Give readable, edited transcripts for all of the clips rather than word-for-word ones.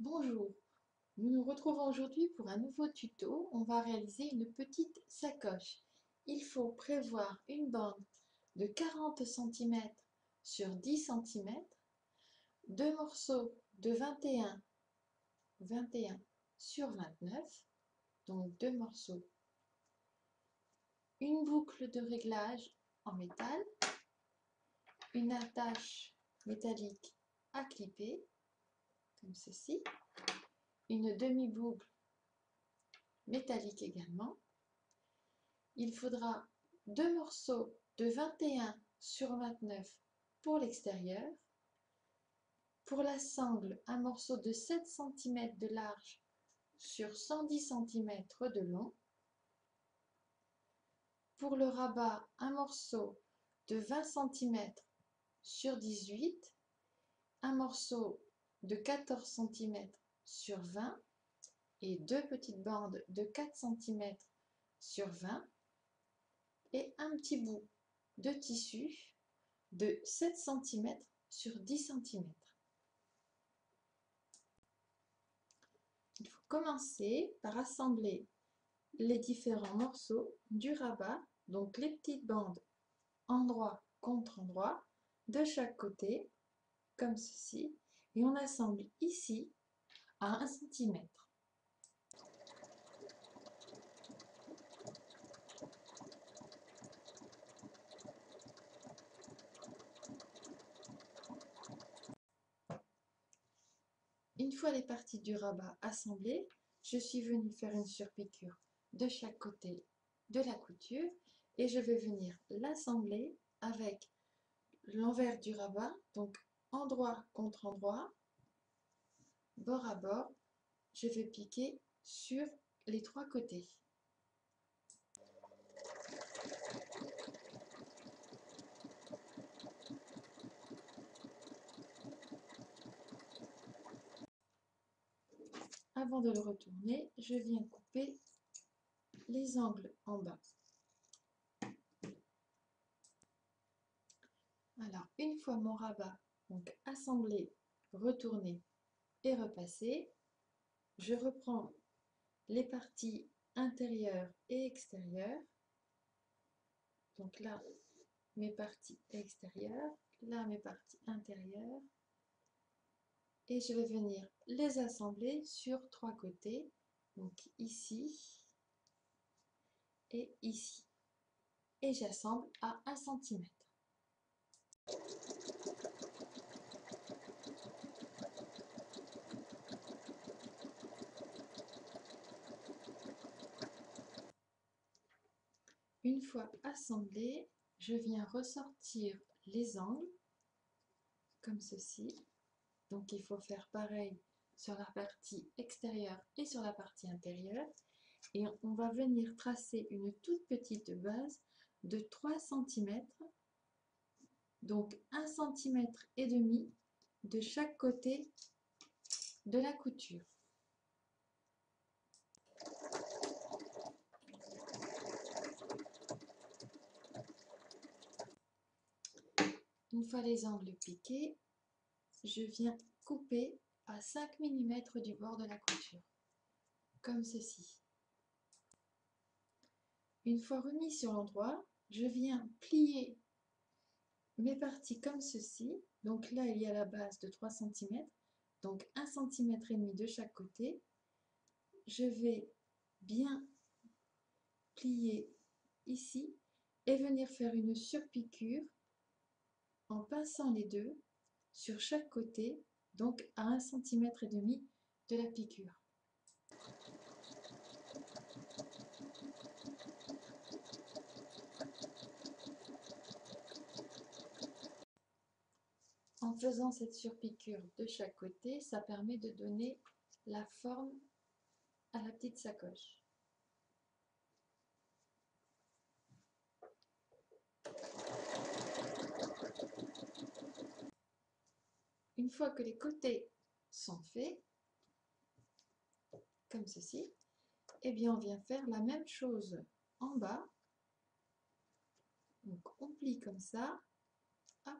Bonjour, nous nous retrouvons aujourd'hui pour un nouveau tuto. On va réaliser une petite sacoche. Il faut prévoir une bande de 40 cm sur 10 cm, deux morceaux de 21 sur 29, donc deux morceaux, une boucle de réglage en métal, une attache métallique à clipper, comme ceci, une demi-boucle métallique également. Il faudra deux morceaux de 21 sur 29 pour l'extérieur. Pour la sangle, un morceau de 7 cm de large sur 110 cm de long. Pour le rabat, un morceau de 20 cm sur 18, un morceau de 14 cm sur 20 et deux petites bandes de 4 cm sur 20 et un petit bout de tissu de 7 cm sur 10 cm. Il faut commencer par assembler les différents morceaux du rabat, donc les petites bandes endroit contre endroit de chaque côté, comme ceci, et on assemble ici à 1 cm. Une fois les parties du rabat assemblées, je suis venue faire une surpiqûre de chaque côté de la couture et je vais venir l'assembler avec l'envers du rabat, donc endroit contre endroit, bord à bord. Je vais piquer sur les trois côtés. Avant de le retourner, je viens couper les angles en bas. Alors, une fois mon rabat donc assemblé, retourné et repassé, je reprends les parties intérieures et extérieures. Donc là, mes parties extérieures, là mes parties intérieures. Et je vais venir les assembler sur trois côtés, donc ici et ici. Et j'assemble à 1 cm. Une fois assemblé, je viens ressortir les angles, comme ceci. Donc il faut faire pareil sur la partie extérieure et sur la partie intérieure. Et on va venir tracer une toute petite base de 3 cm, donc 1,5 cm de chaque côté de la couture. Une fois les angles piqués, je viens couper à 5 mm du bord de la couture, comme ceci. Une fois remis sur l'endroit, je viens plier mes parties comme ceci. Donc là, il y a la base de 3 cm, donc 1,5 cm de chaque côté. Je vais bien plier ici et venir faire une surpiqûre en pinçant les deux sur chaque côté, donc à 1,5 cm de la piqûre. En faisant cette surpiqûre de chaque côté, ça permet de donner la forme à la petite sacoche. Une fois que les côtés sont faits, comme ceci, eh bien on vient faire la même chose en bas. Donc on plie comme ça, hop,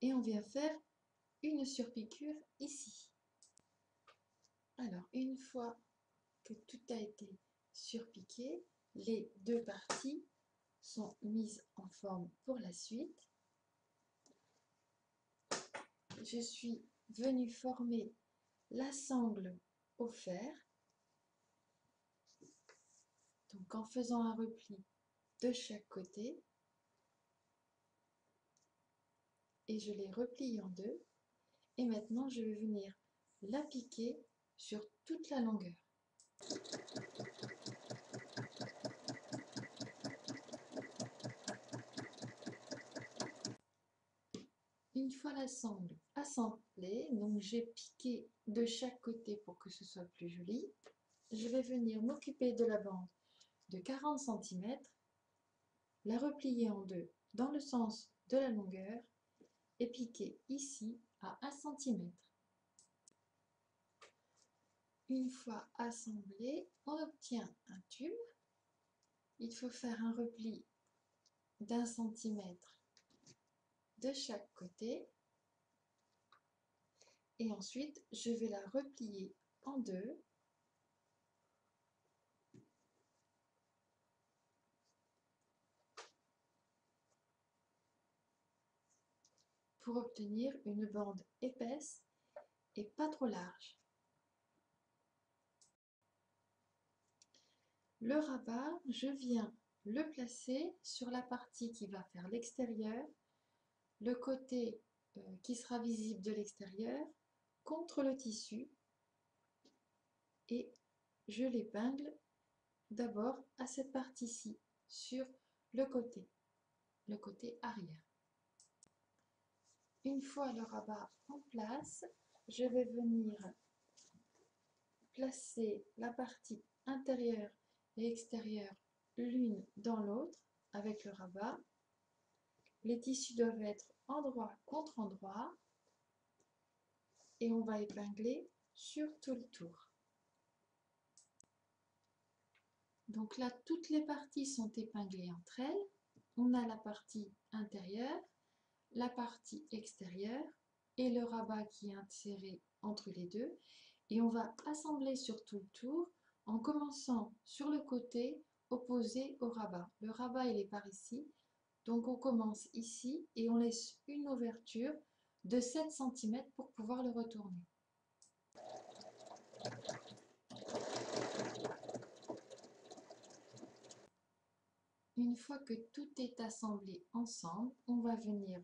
et on vient faire une surpiqûre ici. Alors, une fois que tout a été surpiqué, les deux parties sont mises en forme pour la suite. Je suis venue former la sangle au fer, donc en faisant un repli de chaque côté, et je l'ai replié en deux, et maintenant je vais venir la piquer sur toute la longueur. Une fois la sangle assemblée, donc j'ai piqué de chaque côté pour que ce soit plus joli, je vais venir m'occuper de la bande de 40 cm, la replier en deux dans le sens de la longueur et piquer ici à 1 cm. Une fois assemblé, on obtient un tube. Il faut faire un repli d'1 cm de chaque côté. Et ensuite, je vais la replier en deux. Pour obtenir une bande épaisse et pas trop large. Le rabat, je viens le placer sur la partie qui va faire l'extérieur, le côté qui sera visible de l'extérieur, contre le tissu, et je l'épingle d'abord à cette partie-ci, sur le côté arrière. Une fois le rabat en place, je vais venir placer la partie intérieure et extérieure l'une dans l'autre avec le rabat. Les tissus doivent être endroit contre endroit et on va épingler sur tout le tour. Donc là, toutes les parties sont épinglées entre elles. On a la partie intérieure, la partie extérieure et le rabat qui est inséré entre les deux. Et on va assembler sur tout le tour en commençant sur le côté opposé au rabat. Le rabat il est par ici, donc on commence ici et on laisse une ouverture de 7 cm pour pouvoir le retourner. Une fois que tout est assemblé ensemble, on va venir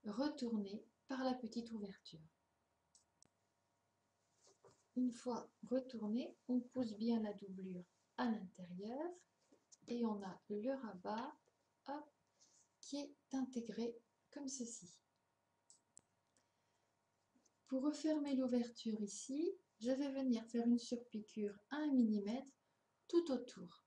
retourner par la petite ouverture. Une fois retourné, on pousse bien la doublure à l'intérieur et on a le rabat, hop, qui est intégré comme ceci. Pour refermer l'ouverture ici, je vais venir faire une surpiqûre à 1 mm tout autour.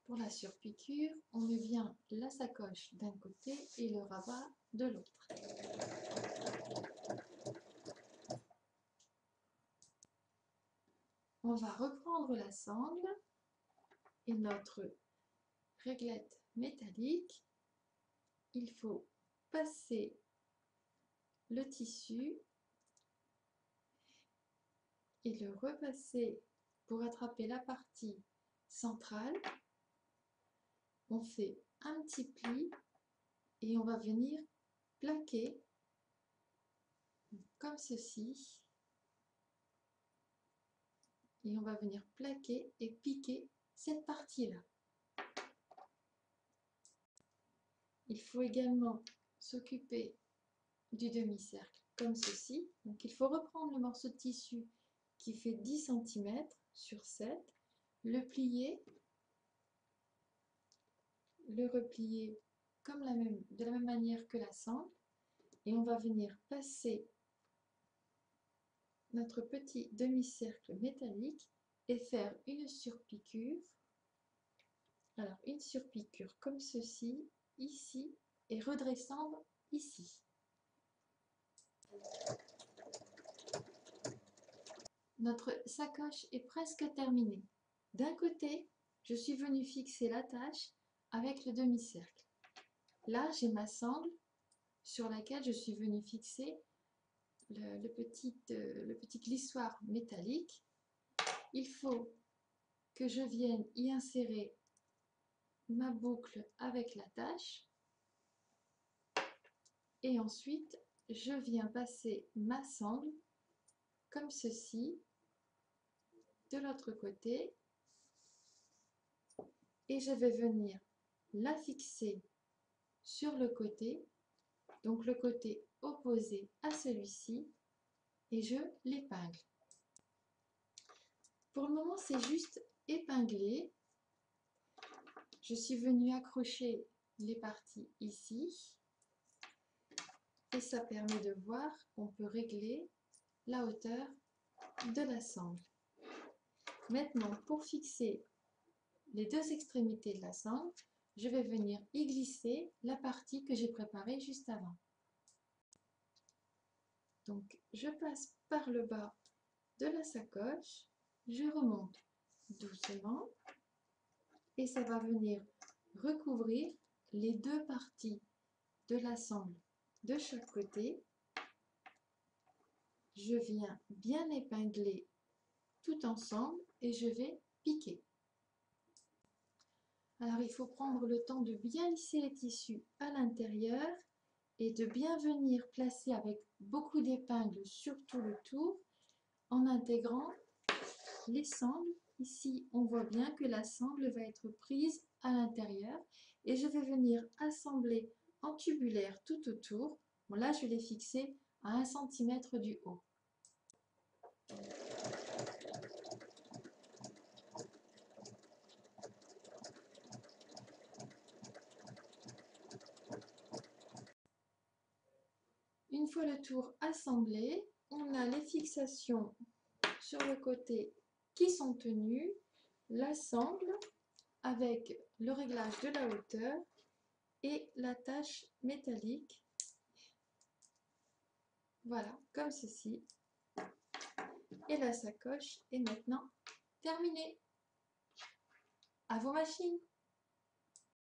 Pour la surpiqûre, on met bien la sacoche d'un côté et le rabat de l'autre. On va reprendre la sangle et notre réglette métallique. Il faut passer le tissu et le repasser pour attraper la partie centrale. On fait un petit pli et on va venir plaquer comme ceci. Et on va venir plaquer et piquer cette partie-là. Il faut également s'occuper du demi-cercle comme ceci. Donc il faut reprendre le morceau de tissu qui fait 10 cm sur 7, le plier, le replier comme de la même manière que la sangle, et on va venir passer notre petit demi-cercle métallique et faire une surpiqûre. Alors une surpiqûre comme ceci, ici, et redescendre ici. Notre sacoche est presque terminée. D'un côté, je suis venue fixer l'attache avec le demi-cercle. Là, j'ai ma sangle sur laquelle je suis venue fixer le petit glissoire métallique. Il faut que je vienne y insérer ma boucle avec l'attache et ensuite je viens passer ma sangle comme ceci de l'autre côté et je vais venir la fixer sur le côté, donc le côté opposé à celui-ci, et je l'épingle. Pour le moment, c'est juste épinglé. Je suis venue accrocher les parties ici et ça permet de voir qu'on peut régler la hauteur de la sangle. Maintenant, pour fixer les deux extrémités de la sangle, je vais venir y glisser la partie que j'ai préparée juste avant. Donc, je passe par le bas de la sacoche, je remonte doucement et ça va venir recouvrir les deux parties de la sangle de chaque côté. Je viens bien épingler tout ensemble et je vais piquer. Alors il faut prendre le temps de bien lisser les tissus à l'intérieur et de bien venir placer avec beaucoup d'épingles sur tout le tour en intégrant les sangles. Ici on voit bien que la sangle va être prise à l'intérieur et je vais venir assembler en tubulaire tout autour. Bon, là je l'ai fixé à 1 cm du haut. Une fois le tour assemblé, on a les fixations sur le côté qui sont tenues, la sangle avec le réglage de la hauteur et l'attache métallique. Voilà, comme ceci. Et la sacoche est maintenant terminée. À vos machines!